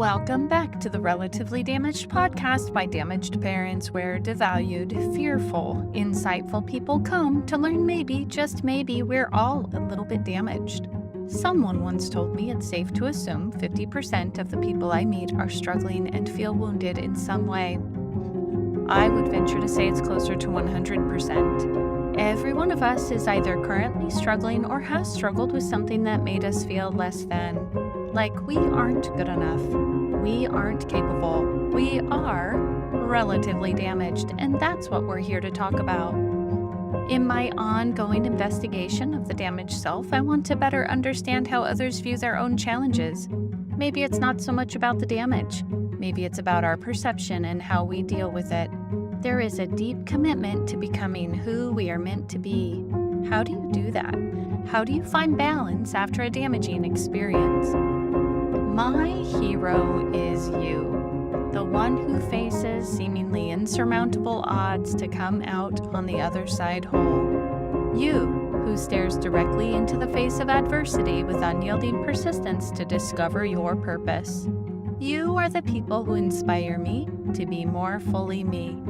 Welcome back to the Relatively Damaged podcast by damaged parents, where devalued, fearful, insightful people come to learn maybe, just maybe, we're all a little bit damaged. Someone once told me it's safe to assume 50% of the people I meet are struggling and feel wounded in some way. I would venture to say it's closer to 100%. Every one of us is either currently struggling or has struggled with something that made us feel less than. Like we aren't good enough. We aren't capable. We are relatively damaged, and that's what we're here to talk about. In my ongoing investigation of the damaged self, I want to better understand how others view their own challenges. Maybe it's not so much about the damage. Maybe it's about our perception and how we deal with it. There is a deep commitment to becoming who we are meant to be. How do you do that? How do you find balance after a damaging experience? My hero is you, the one who faces seemingly insurmountable odds to come out on the other side whole. You, who stares directly into the face of adversity with unyielding persistence to discover your purpose. You are the people who inspire me to be more fully me,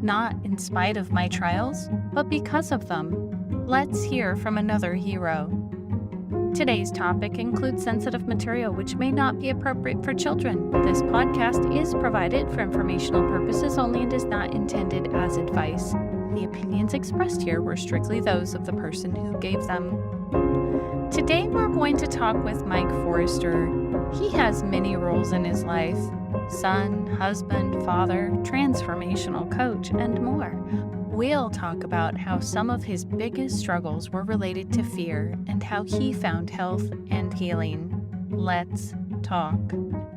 not in spite of my trials, but because of them. Let's hear from another hero. Today's topic includes sensitive material which may not be appropriate for children. This podcast is provided for informational purposes only and is not intended as advice. The opinions expressed here were strictly those of the person who gave them. Today we're going to talk with Mike Forrester. He has many roles in his life: son, husband, father, transformational coach, and more. We'll talk about how some of his biggest struggles were related to fear and how he found health and healing. Let's talk.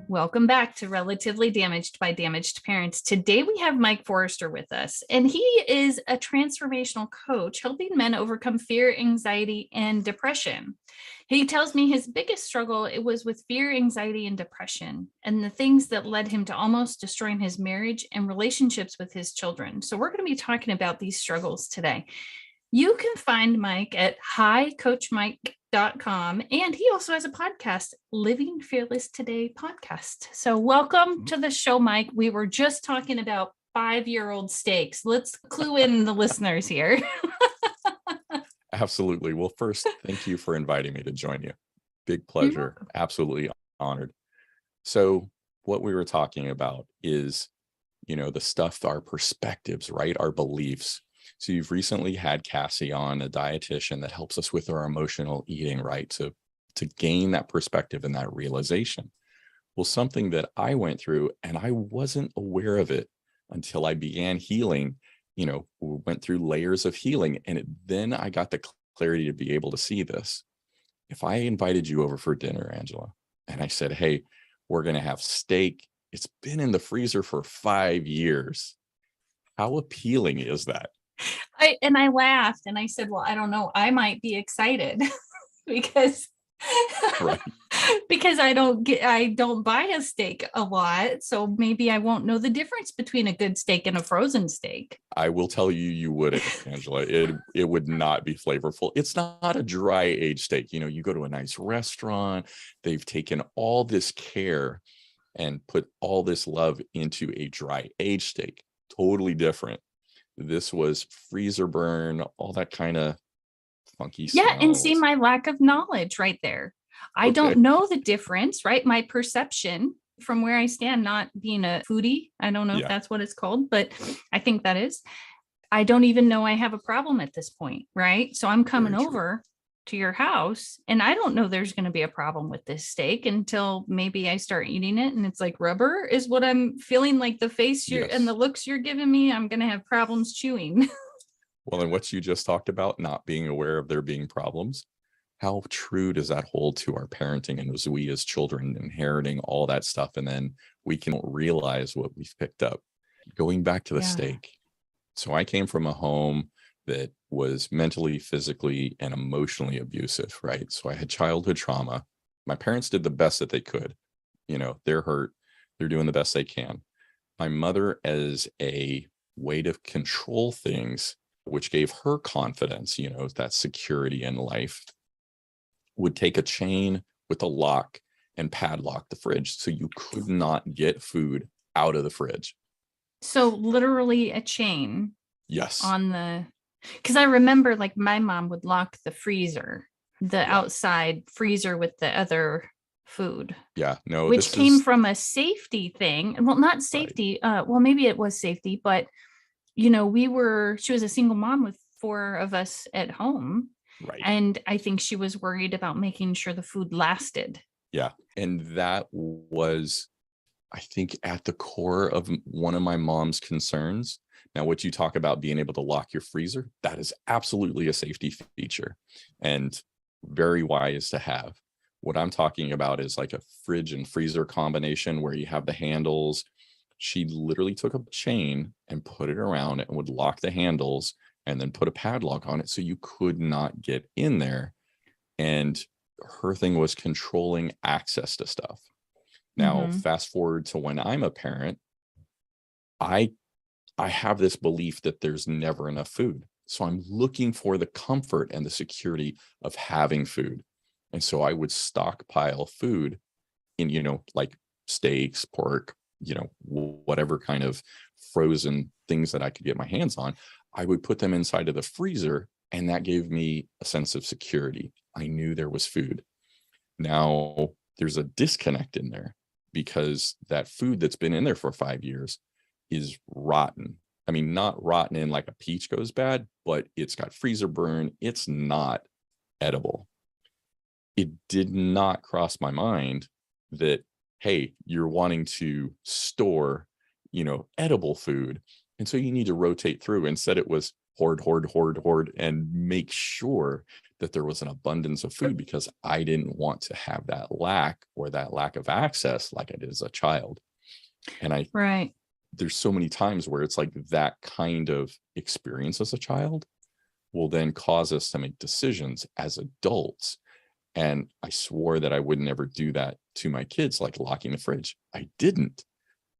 Welcome back to Relatively Damaged by Damaged Parents. Today we have Mike Forrester with us, and he is a transformational coach helping men overcome fear, anxiety, and depression. He tells me his biggest struggle, it was with fear, anxiety, and depression, and the things that led him to almost destroying his marriage and relationships with his children. So we're going to be talking about these struggles today. You can find Mike at hicoachmike.com, and he also has a podcast, Living Fearless Today podcast. So welcome to the show, Mike. We were just talking about 5-year-old steaks. Let's clue in the listeners here. Absolutely. Well, first, thank you for inviting me to join you. Big pleasure. Absolutely honored. So what we were talking about is, the stuff, our perspectives, right? Our beliefs. So you've recently had Cassie on, a dietitian that helps us with our emotional eating, right? To gain that perspective and that realization. Well, something that I went through, and I wasn't aware of it until I began healing. Went through layers of healing, and then I got the clarity to be able to see this. If I invited you over for dinner, Angela, and I said, hey, we're going to have steak. It's been in the freezer for 5 years. How appealing is that? I laughed and I said, well, I don't know. I might be excited because Right. because I don't buy a steak a lot. So maybe I won't know the difference between a good steak and a frozen steak. I will tell you, you wouldn't, Angela. It would not be flavorful. It's not a dry aged steak. You go to a nice restaurant, they've taken all this care and put all this love into a dry aged steak. Totally different. This was freezer burn, all that kind of funky smells. Yeah, and see my lack of knowledge right there. I don't know the difference, right? My perception from where I stand, not being a foodie, I don't know if that's what it's called, but I think that is. I don't even know I have a problem at this point, right? So I'm coming over to your house and I don't know there's going to be a problem with this steak until maybe I start eating it and it's like rubber is what I'm feeling, like the face and the looks you're giving me. I'm going to have problems chewing. Well, and what you just talked about, not being aware of there being problems, how true does that hold to our parenting and as we as children inheriting all that stuff, and then we can realize what we've picked up. Going back to the steak. So I came from a home that was mentally, physically, and emotionally abusive, right? So I had childhood trauma. My parents did the best that they could. They're hurt. They're doing the best they can. My mother, as a way to control things, which gave her confidence, that security in life, would take a chain with a lock and padlock the fridge. So you could not get food out of the fridge. So literally a chain Yes. on the, because I remember like my mom would lock the freezer, the outside freezer with the other food. Yeah. No, which came from a safety thing. Well, not safety. Well, maybe it was safety, but she was a single mom with 4 of us at home. Right. And I think she was worried about making sure the food lasted. Yeah. And that was, I think, at the core of one of my mom's concerns. Now, what you talk about being able to lock your freezer, that is absolutely a safety feature and very wise to have. What I'm talking about is like a fridge and freezer combination where you have the handles. She literally took a chain and put it around and would lock the handles and then put a padlock on it so you could not get in there. And her thing was controlling access to stuff. Now, fast forward to when I'm a parent, I have this belief that there's never enough food. So I'm looking for the comfort and the security of having food. And so I would stockpile food in, like steaks, pork, whatever kind of frozen things that I could get my hands on. I would put them inside of the freezer, and that gave me a sense of security. I knew there was food. Now there's a disconnect in there because that food that's been in there for 5 years is rotten. I mean, not rotten in like a peach goes bad, but it's got freezer burn. It's not edible. It did not cross my mind that, hey, you're wanting to store, edible food. And so you need to rotate through. Instead, it was hoard, and make sure that there was an abundance of food because I didn't want to have that lack of access like I did as a child. And there's so many times where it's like that kind of experience as a child will then cause us to make decisions as adults. And I swore that I would never do that to my kids, like locking the fridge. I didn't,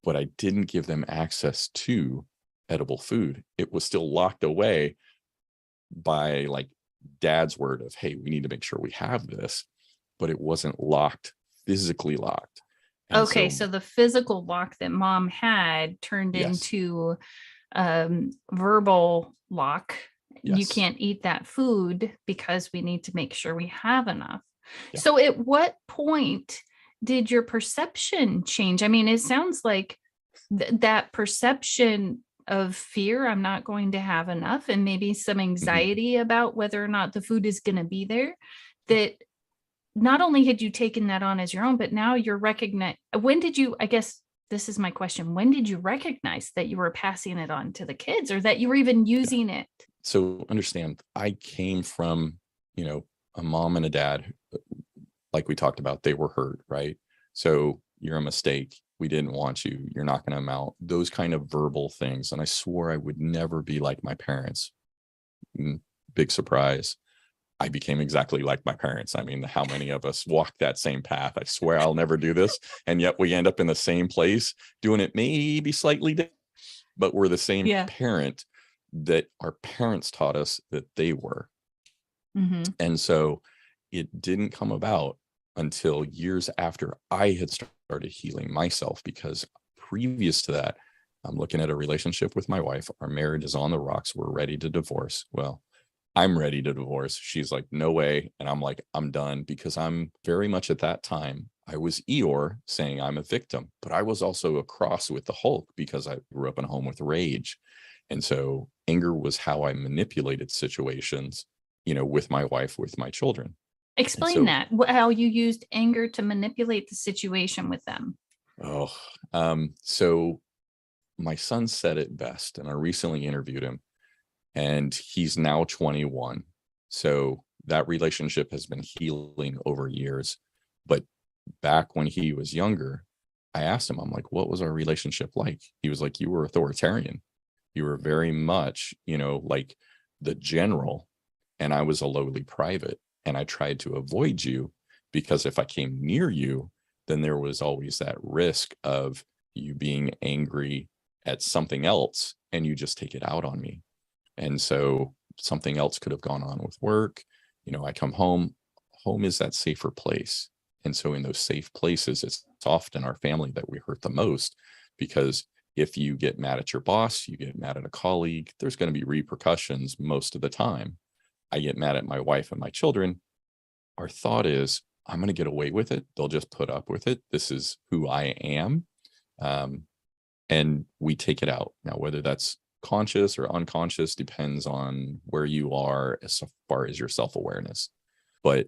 but I didn't give them access to edible food. It was still locked away by like dad's word of, hey, we need to make sure we have this, but it wasn't locked, physically locked. And so the physical lock that mom had turned into verbal lock. You can't eat that food because we need to make sure we have enough. So at what point did your perception change? I mean, it sounds like that perception of fear, I'm not going to have enough, and maybe some anxiety about whether or not the food is going to be there, that not only had you taken that on as your own, but now you're recognizing. When did you, I guess this is my question, when did you recognize that you were passing it on to the kids or that you were even using it? So understand, I came from, a mom and a dad, like we talked about, they were hurt, right? So you're a mistake. We didn't want you. You're not going to amount. Those kind of verbal things. And I swore I would never be like my parents. Big surprise. I became exactly like my parents. I mean, how many of us walk that same path? I swear I'll never do this. And yet we end up in the same place doing it maybe slightly different, but we're the same parent that our parents taught us that they were. And so it didn't come about until years after I had started healing myself, because previous to that, I'm looking at a relationship with my wife. Our marriage is on the rocks. We're ready to divorce. Well, I'm ready to divorce. She's like, no way. And I'm like, I'm done, because I'm very much at that time, I was Eeyore saying I'm a victim, but I was also a cross with the Hulk because I grew up in a home with rage. And so anger was how I manipulated situations, with my wife, with my children. Explain that, how you used anger to manipulate the situation with them. So my son said it best, and I recently interviewed him, and he's now 21. So that relationship has been healing over years. But back when he was younger, I asked him, I'm like, what was our relationship like? He was like, you were authoritarian. You were very much, like the general, and I was a lowly private. And I tried to avoid you because if I came near you, then there was always that risk of you being angry at something else and you just take it out on me. And so something else could have gone on with work. I come home. Home is that safer place. And so in those safe places, it's often our family that we hurt the most, because if you get mad at your boss, you get mad at a colleague, there's going to be repercussions most of the time. I get mad at my wife and my children. Our thought is, I'm going to get away with it. They'll just put up with it. This is who I am. And we take it out. Now, whether that's conscious or unconscious depends on where you are as far as your self-awareness. But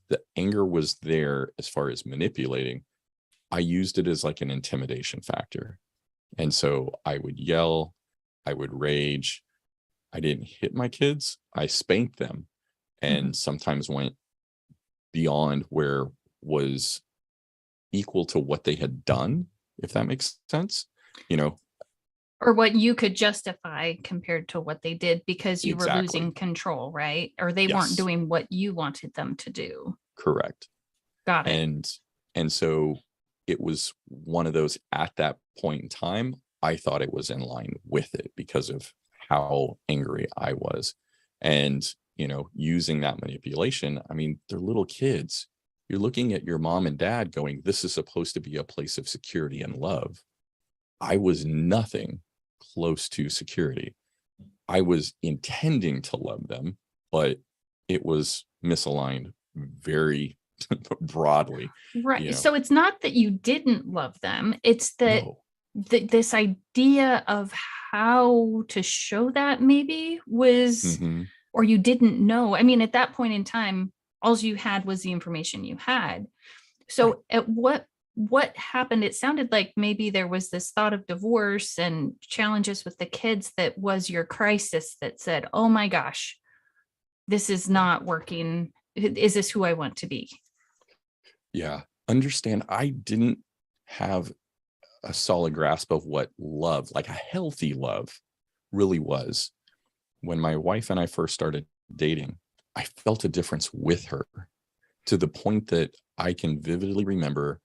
the anger was there as far as manipulating. I used it as like an intimidation factor. And so I would yell, I would rage. I didn't hit my kids. I spanked them, and sometimes went beyond where was equal to what they had done, if that makes sense, Or what you could justify compared to what they did, because you were Exactly. losing control, right? Or they weren't Yes. doing what you wanted them to do. Correct. Got it. And so it was one of those, at that point in time, I thought it was in line with it because of how angry I was. And, using that manipulation, I mean, they're little kids. You're looking at your mom and dad going, this is supposed to be a place of security and love. I was nothing close to security. I was intending to love them, but it was misaligned very broadly. Right. So it's not that you didn't love them. It's that this idea of how to show that maybe was, or you didn't know. I mean, at that point in time, all you had was the information you had. So at what happened? It sounded like maybe there was this thought of divorce and challenges with the kids that was your crisis that said, oh my gosh, this is not working. Is this who I want to be? Yeah. Understand, I didn't have a solid grasp of what love, like a healthy love, really was. When my wife and I first started dating, I felt a difference with her, to the point that I can vividly remember,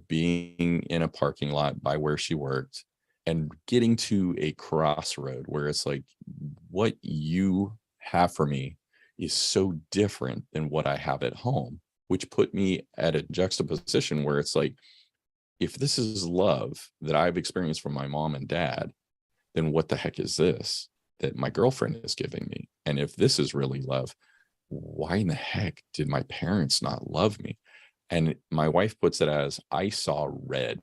being in a parking lot by where she worked and getting to a crossroad where it's like, what you have for me is so different than what I have at home, which put me at a juxtaposition where it's like, if this is love that I've experienced from my mom and dad, then what the heck is this that my girlfriend is giving me? And if this is really love, why in the heck did my parents not love me? And my wife puts it as, I saw red,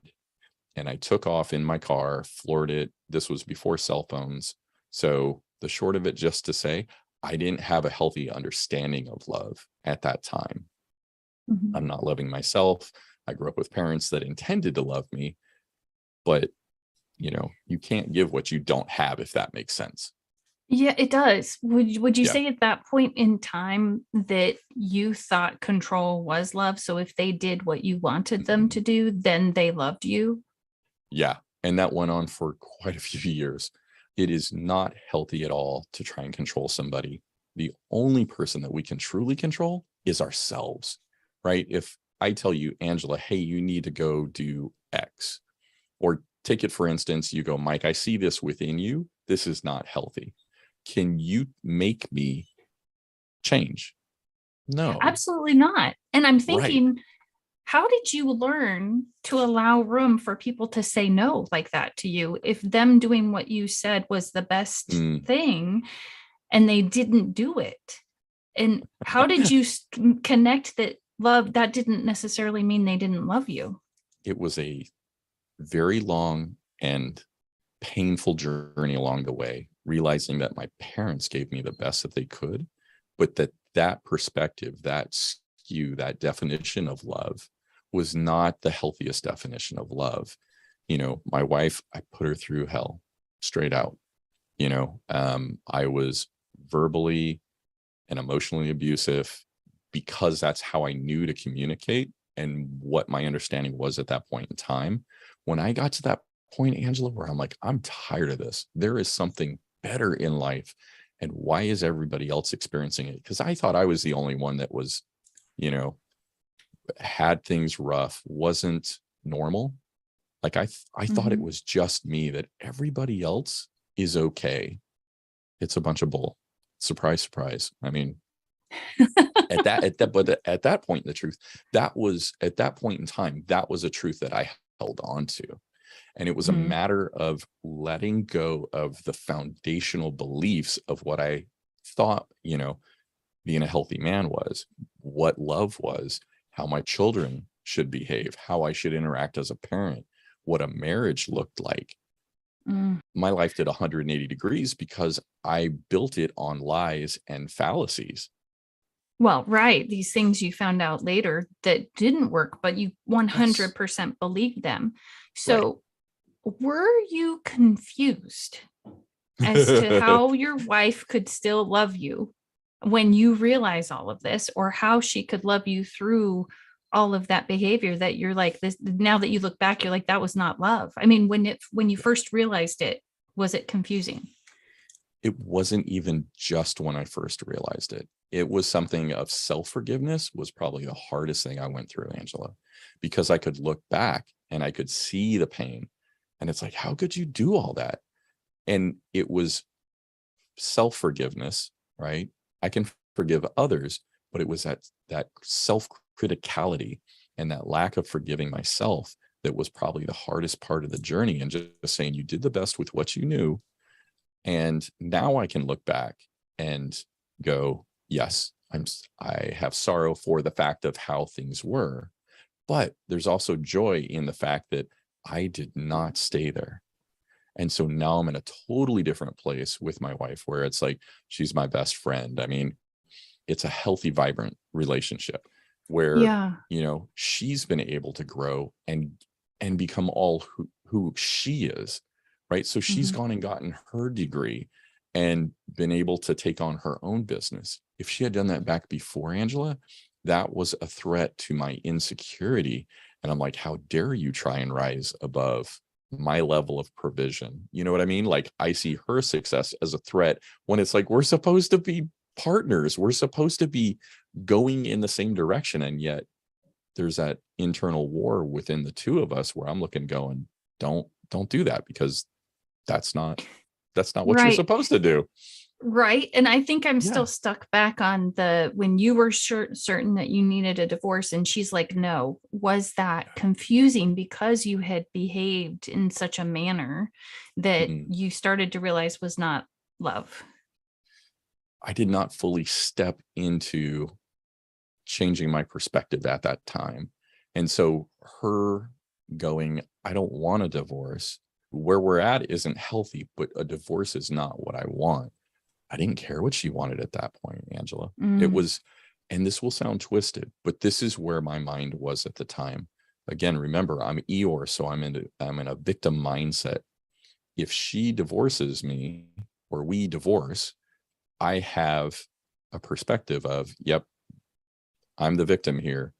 and I took off in my car, floored it. This was before cell phones. So the short of it, just to say, I didn't have a healthy understanding of love at that time. I'm not loving myself. I grew up with parents that intended to love me, but you can't give what you don't have, if that makes sense. Yeah, it does. Would you say at that point in time that you thought control was love? So if they did what you wanted them to do, then they loved you? Yeah. And that went on for quite a few years. It is not healthy at all to try and control somebody. The only person that we can truly control is ourselves, right? If I tell you, Angela, hey, you need to go do X, or take it, for instance, you go, Mike, I see this within you. This is not healthy. Can you make me change? No. Absolutely not. And I'm thinking, how did you learn to allow room for people to say no like that to you, if them doing what you said was the best thing and they didn't do it? And how did you connect that love, that didn't necessarily mean they didn't love you? It was a very long and painful journey along the way, realizing that my parents gave me the best that they could, but that perspective, that skew, that definition of love was not the healthiest definition of love. My wife, I put her through hell straight out. I was verbally and emotionally abusive because that's how I knew to communicate and what my understanding was at that point in time. When I got to that point, Angela, where I'm like, I'm tired of this. There is something better in life. And why is everybody else experiencing it? Because I thought I was the only one that was, had things rough, wasn't normal. Like I thought it was just me, that everybody else is okay. It's a bunch of bull. Surprise, surprise. I mean, At that point, the truth, that was at that point in time, that was a truth that I held on to. And it was a Mhm. matter of letting go of the foundational beliefs of what I thought, being a healthy man was, what love was, how my children should behave, how I should interact as a parent, what a marriage looked like. Mm. My life did 180 degrees because I built it on lies and fallacies. Well, right. These things you found out later that didn't work, but you Yes. 100% believed them. Right. So, were you confused as to how your wife could still love you when you realize all of this, or how she could love you through all of that behavior that you're like this? Now that you look back, you're like, that was not love. I mean, when you first realized it, was it confusing? It wasn't even just when I first realized it. It was something of self-forgiveness was probably the hardest thing I went through, Angela, because I could look back and I could see the pain. And it's like, how could you do all that? And it was self-forgiveness, right? I can forgive others, but it was that self-criticality and that lack of forgiving myself that was probably the hardest part of the journey. And just saying you did the best with what you knew. And now I can look back and go, yes, I have sorrow for the fact of how things were, but there's also joy in the fact that I did not stay there. And so now I'm in a totally different place with my wife where it's like she's my best friend. I mean, it's a healthy, vibrant relationship where, Yeah. she's been able to grow and become all who she is, right? So she's Mhm. gone and gotten her degree and been able to take on her own business. If she had done that back before, Angela, that was a threat to my insecurity. And I'm like, how dare you try and rise above my level of provision? You know what I mean? Like I see her success as a threat when it's like we're supposed to be partners. We're supposed to be going in the same direction. And yet there's that internal war within the two of us where I'm looking going, don't do that because that's not what you're Right. supposed to do. Right. And I think I'm still Yeah. stuck back on the when you were certain that you needed a divorce and she's like, no, was that confusing because you had behaved in such a manner that Mhm. you started to realize was not love? I did not fully step into changing my perspective at that time. And so her going, I don't want a divorce. Where we're at isn't healthy, but a divorce is not what I want. I didn't care what she wanted at that point, Angela. It Mm. was, and this will sound twisted, but this is where my mind was at the time. Again, remember, I'm Eeyore, so I'm in a victim mindset. If she divorces me or we divorce, I have a perspective of, yep, I'm the victim here.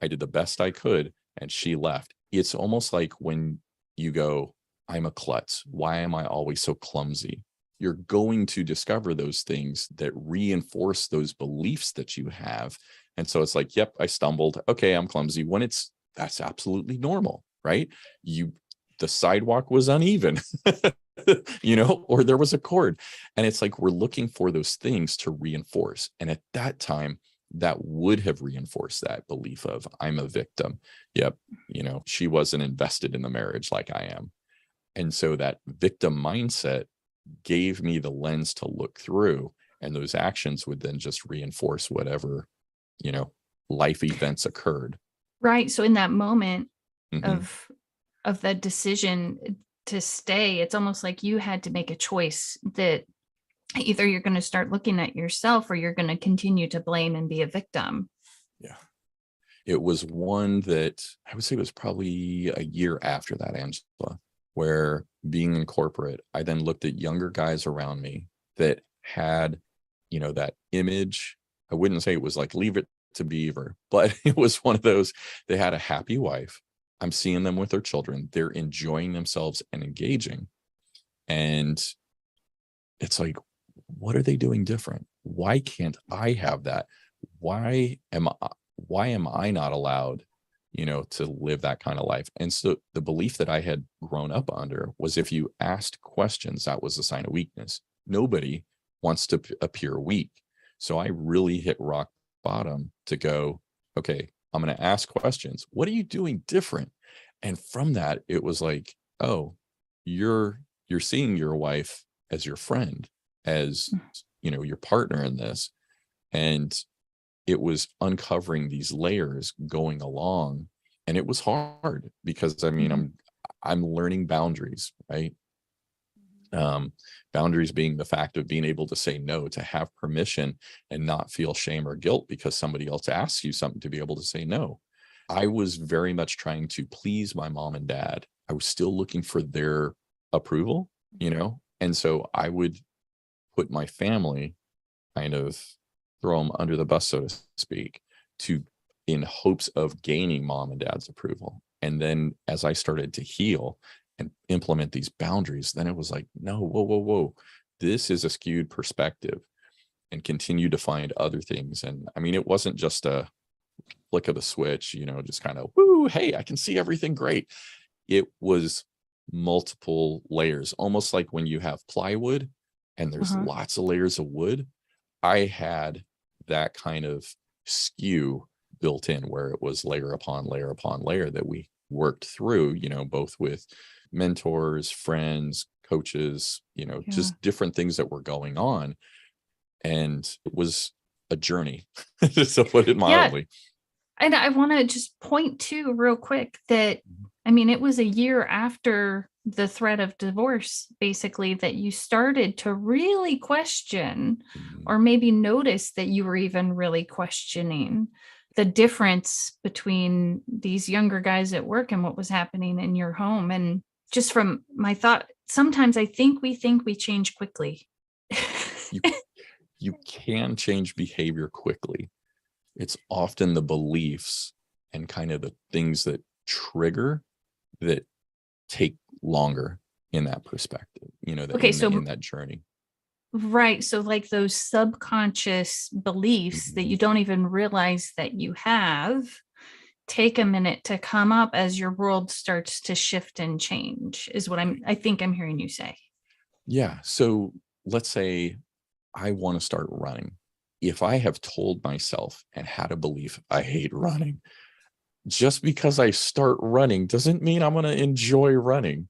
I did the best I could and she left. It's almost like when you go, I'm a klutz. Why am I always so clumsy? You're going to discover those things that reinforce those beliefs that you have. And so it's like, yep, I stumbled. Okay, I'm clumsy. When that's absolutely normal, right? The sidewalk was uneven, or there was a cord. And it's like we're looking for those things to reinforce. And at that time, that would have reinforced that belief of I'm a victim. Yep, she wasn't invested in the marriage like I am. And so that victim mindset gave me the lens to look through, and those actions would then just reinforce whatever, you know, life events occurred. Right. So in that moment Mhm. of that decision to stay, it's almost like you had to make a choice that either you're going to start looking at yourself or you're going to continue to blame and be a victim. Yeah. It was one that I would say was probably a year after that, Angela, where being in corporate, I then looked at younger guys around me that had, that image. I wouldn't say it was like leave it to Beaver, but it was one of those. They had a happy wife. I'm seeing them with their children. They're enjoying themselves and engaging. And it's like, what are they doing different? Why can't I have that? Why am I, why am I not allowed, to live that kind of life? And so the belief that I had grown up under was if you asked questions, that was a sign of weakness. Nobody wants to appear weak. So I really hit rock bottom to go, okay, I'm going to ask questions. What are you doing different? And from that, it was like, oh, you're seeing your wife as your friend, as, your partner in this. And it was uncovering these layers going along. And it was hard because I'm learning boundaries, right? Boundaries being the fact of being able to say no, to have permission and not feel shame or guilt because somebody else asks you something, to be able to say no. I was very much trying to please my mom and dad. I was still looking for their approval, and so I would put my family, kind of throw them under the bus, so to speak, to in hopes of gaining mom and dad's approval. And then as I started to heal and implement these boundaries, then it was like, no, whoa. This is a skewed perspective, and continue to find other things. And it wasn't just a flick of the switch, just kind of, woo, hey, I can see everything great. It was multiple layers, almost like when you have plywood and there's lots of layers of wood. I had that kind of skew built in, where it was layer upon layer upon layer that we worked through, both with mentors, friends, coaches, just different things that were going on. And it was a journey, to put it mildly. And I want to just point to real quick that, it was a year after the threat of divorce, basically, that you started to really question, or maybe notice that you were even really questioning the difference between these younger guys at work and what was happening in your home. And just from my thought, sometimes I think we change quickly. You can change behavior quickly. It's often the beliefs and kind of the things that trigger that take longer in that perspective, in that journey. Right. So like those subconscious beliefs that you don't even realize that you have, take a minute to come up as your world starts to shift and change, is what I think I'm hearing you say. Yeah. So let's say I want to start running. If I have told myself and had a belief, I hate running, just because I start running doesn't mean I'm going to enjoy running.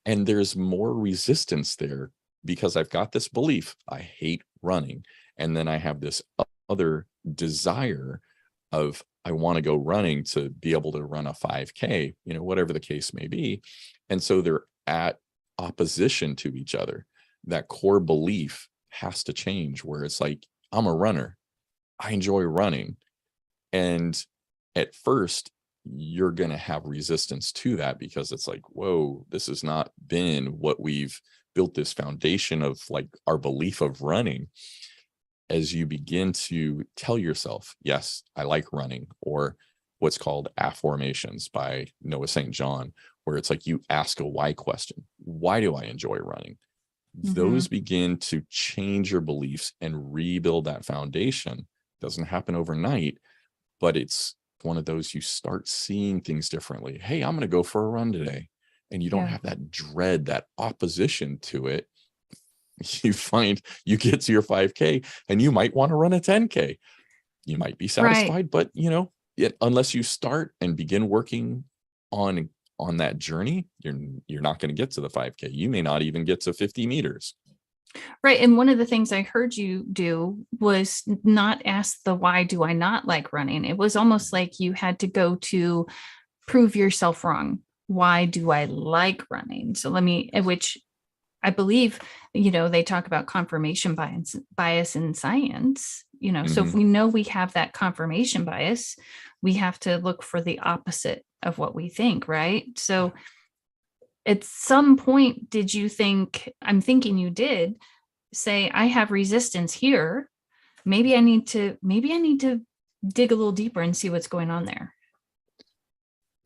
And there's more resistance there because I've got this belief, I hate running. And then I have this other desire of, I want to go running to be able to run a 5K, whatever the case may be. And so they're at opposition to each other. That core belief has to change, where it's like, I'm a runner. I enjoy running. And at first, you're going to have resistance to that because it's like, whoa, this has not been what we've built this foundation of, like our belief of running. As you begin to tell yourself, yes, I like running, or what's called affirmations by Noah St. John, where it's like you ask a why question. Why do I enjoy running? Those begin to change your beliefs and rebuild that foundation. Doesn't happen overnight, but it's one of those, you start seeing things differently. Hey, I'm going to go for a run today. And you don't have that dread, that opposition to it. You find you get to your 5K and you might want to run a 10K. You might be satisfied, but unless you start and begin working on that journey, you're not going to get to the 5K. You may not even get to 50 meters. Right. And one of the things I heard you do was not ask the why do I not like running. It was almost like you had to go to prove yourself wrong. Why do I like running? So which I believe, they talk about confirmation bias in science, so if we know we have that confirmation bias, we have to look for the opposite of what we think, right? So at some point, did you think, I'm thinking you did, say, I have resistance here. Maybe I need to dig a little deeper and see what's going on there.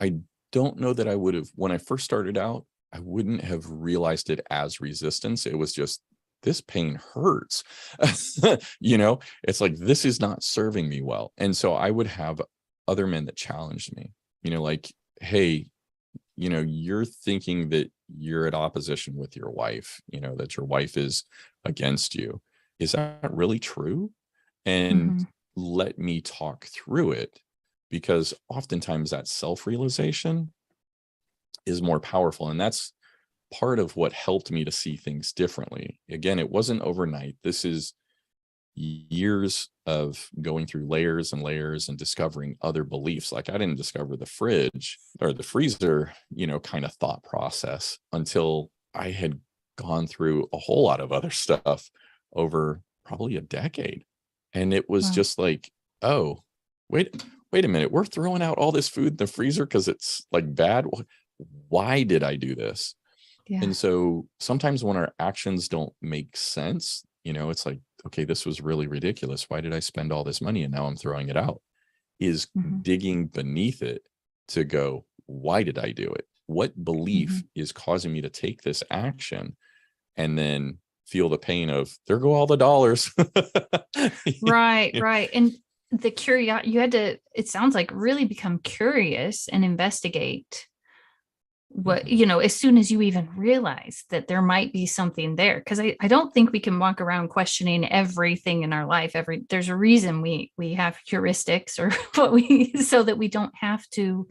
I don't know that I would have, when I first started out, I wouldn't have realized it as resistance. It was just, this pain hurts. It's like, this is not serving me well. And so I would have other men that challenged me, like, hey, you're thinking that you're at opposition with your wife, that your wife is against you. Is that really true? and let me talk through it, because oftentimes that self-realization is more powerful. And that's part of what helped me to see things differently. Again, it wasn't overnight. This is years of going through layers and layers and discovering other beliefs. Like, I didn't discover the fridge or the freezer, kind of thought process until I had gone through a whole lot of other stuff over probably a decade. And it was just like, oh, wait a minute. We're throwing out all this food in the freezer because it's like bad. Why did I do this? Yeah. And so sometimes when our actions don't make sense, it's like, okay, this was really ridiculous. Why did I spend all this money and now I'm throwing it out? Is digging beneath it to go, why did I do it? What belief is causing me to take this action? And then feel the pain of, there go all the dollars. Right. And the curiosity, you had to, it sounds like, really become curious and investigate what, as soon as you even realize that there might be something there. Because I don't think we can walk around questioning everything in our life. There's a reason we have heuristics or so that we don't have to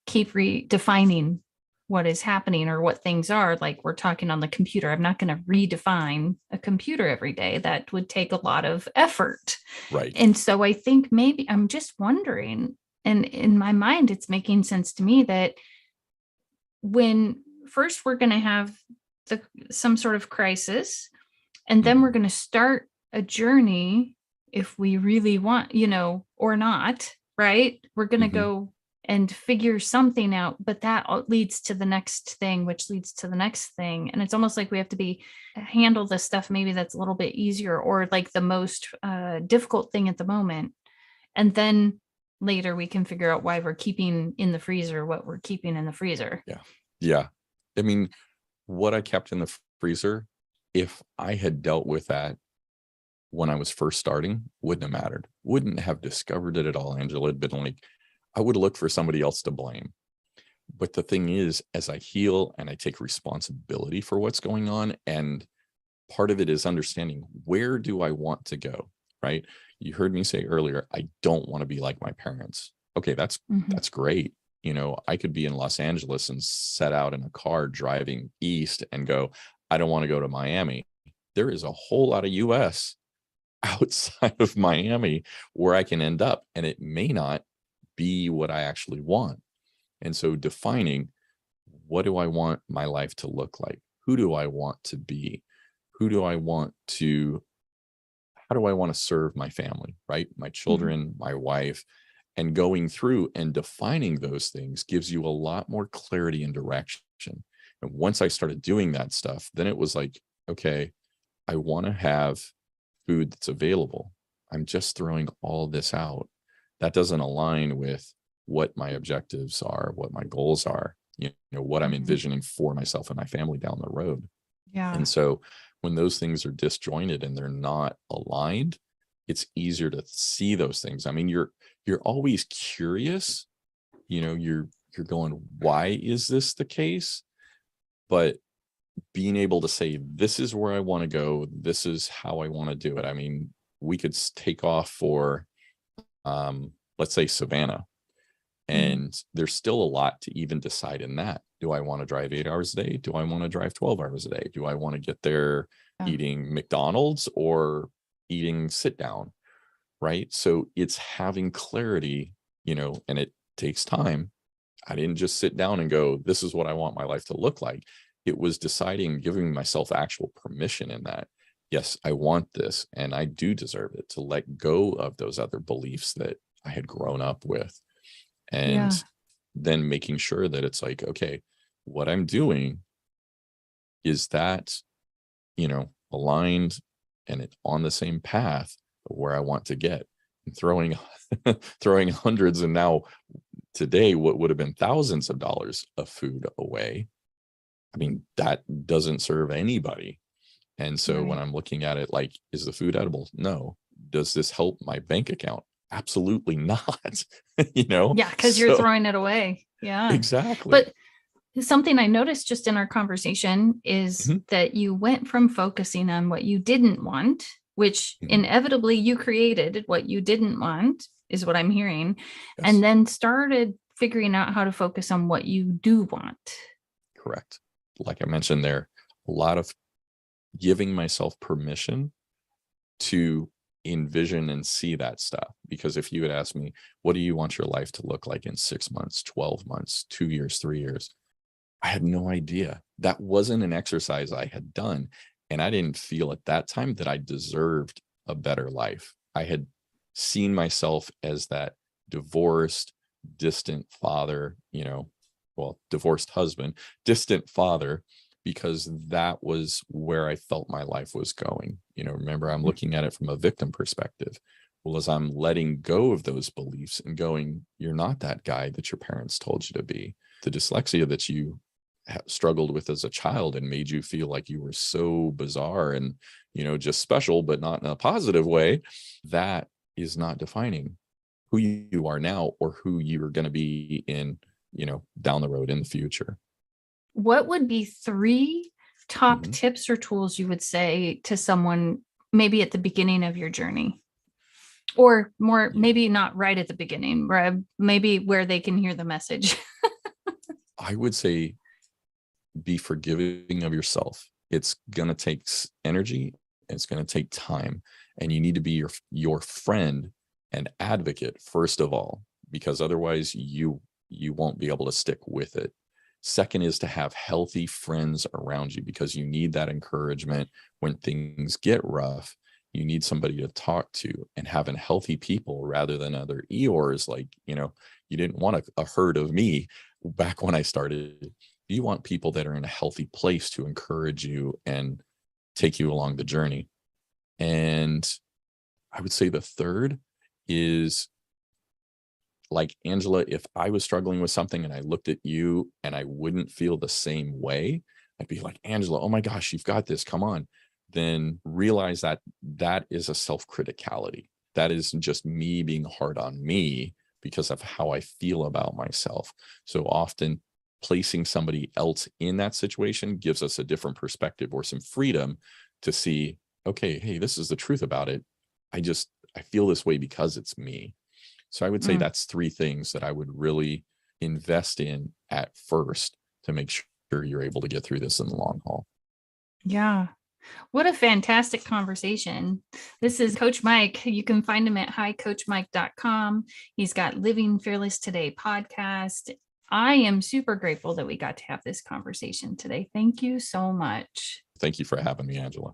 keep redefining what is happening or what things are. Like, we're talking on the computer. I'm not going to redefine a computer every day. That would take a lot of effort. Right. And so I think maybe I'm just wondering, and in my mind, it's making sense to me that when first we're going to have some sort of crisis, and then we're going to start a journey if we really want, or not, right? We're going to go and figure something out, but that leads to the next thing, which leads to the next thing. And it's almost like we have to handle the stuff maybe that's a little bit easier, or like the most difficult thing at the moment. And then later we can figure out why we're keeping in the freezer what we're keeping in the freezer. Yeah. I mean, what I kept in the freezer, if I had dealt with that when I was first starting, wouldn't have mattered. Wouldn't have discovered it at all. Angela had been like, I would have looked for somebody else to blame. But the thing is, as I heal and I take responsibility for what's going on, and part of it is understanding, where do I want to go, right? You heard me say earlier, I don't want to be like my parents. Okay, that's great. I could be in Los Angeles and set out in a car driving east and go, I don't want to go to Miami. There is a whole lot of US outside of Miami where I can end up, and it may not be what I actually want. And so defining, what do I want my life to look like? Who do I want to be? How do I want to serve my family, right? My children, my wife, and going through and defining those things gives you a lot more clarity and direction. And once I started doing that stuff, then it was like, okay, I want to have food that's available. I'm just throwing all this out. That doesn't align with what my objectives are, what my goals are, what I'm envisioning for myself and my family down the road. Yeah. And so when those things are disjointed and they're not aligned, it's easier to see those things. I mean, you're always curious, you're going, why is this the case? But being able to say, this is where I want to go, this is how I want to do it. I mean, we could take off for let's say Savannah, and there's still a lot to even decide in that. Do I want to drive 8 hours a day? Do I want to drive 12 hours a day? Do I want to get there eating McDonald's or eating sit down? Right. So it's having clarity, and it takes time. I didn't just sit down and go, this is what I want my life to look like. It was deciding, giving myself actual permission in that. Yes, I want this, and I do deserve it, to let go of those other beliefs that I had grown up with. And then making sure that it's like, okay, what I'm doing, is that, aligned and it on the same path where I want to get. And throwing hundreds, and now today what would have been thousands of dollars of food away, I mean, that doesn't serve anybody. And so when I'm looking at it, like, is the food edible? No. Does this help my bank account? Absolutely not. Yeah, because you're throwing it away. Yeah, exactly. But something I noticed just in our conversation is that you went from focusing on what you didn't want which Mhm. inevitably you created what you didn't want, is what I'm hearing, Yes, and then started figuring out how to focus on what you do want. correct. Like I mentioned there, a lot of giving myself permission to envision and see that stuff. Because if you had asked me, what do you want your life to look like in 6 months, 12 months, 2 years, 3 years? I had no idea. That wasn't an exercise I had done. And I didn't feel at that time that I deserved a better life. I had seen myself as that divorced, distant father, divorced husband, distant father, because that was where I felt my life was going. Remember, I'm looking at it from a victim perspective. Well, as I'm letting go of those beliefs and going, you're not that guy that your parents told you to be. The dyslexia that you struggled with as a child and made you feel like you were so bizarre and, just special, but not in a positive way, that is not defining who you are now or who you're going to be in, down the road in the future. What would be 3 top Mhm. tips or tools you would say to someone maybe at the beginning of your journey? Or more, Yeah. maybe not right at the beginning, maybe where they can hear the message. I would say be forgiving of yourself. It's going to take energy. It's going to take time, and you need to be your friend and advocate first of all, because otherwise you won't be able to stick with it. Second is to have healthy friends around you, because you need that encouragement when things get rough. You need somebody to talk to, and having healthy people rather than other Eeyores. Like, you didn't want a herd of me back when I started. You want people that are in a healthy place to encourage you and take you along the journey. And I would say the third is, like Angela, if I was struggling with something and I looked at you and I wouldn't feel the same way, I'd be like, Angela, oh my gosh, you've got this. Come on. Then realize that that is a self-criticality. That is just me being hard on me because of how I feel about myself. So often placing somebody else in that situation gives us a different perspective or some freedom to see, okay, hey, this is the truth about it. I feel this way because it's me. So I would say that's 3 things that I would really invest in at first to make sure you're able to get through this in the long haul. Yeah. What a fantastic conversation. This is Coach Mike. You can find him at hicoachmike.com. He's got Living Fearless Today podcast. I am super grateful that we got to have this conversation today. Thank you so much. Thank you for having me, Angela.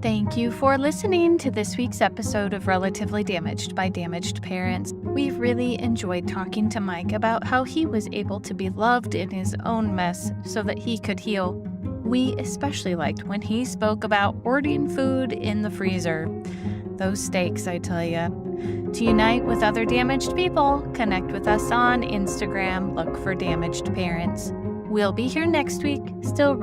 Thank you for listening to this week's episode of Relatively Damaged by Damaged Parents. We've really enjoyed talking to Mike about how he was able to be loved in his own mess so that he could heal. We especially liked when he spoke about hoarding food in the freezer. Those steaks, I tell ya. To unite with other damaged people, connect with us on Instagram. Look for Damaged Parents. We'll be here next week, still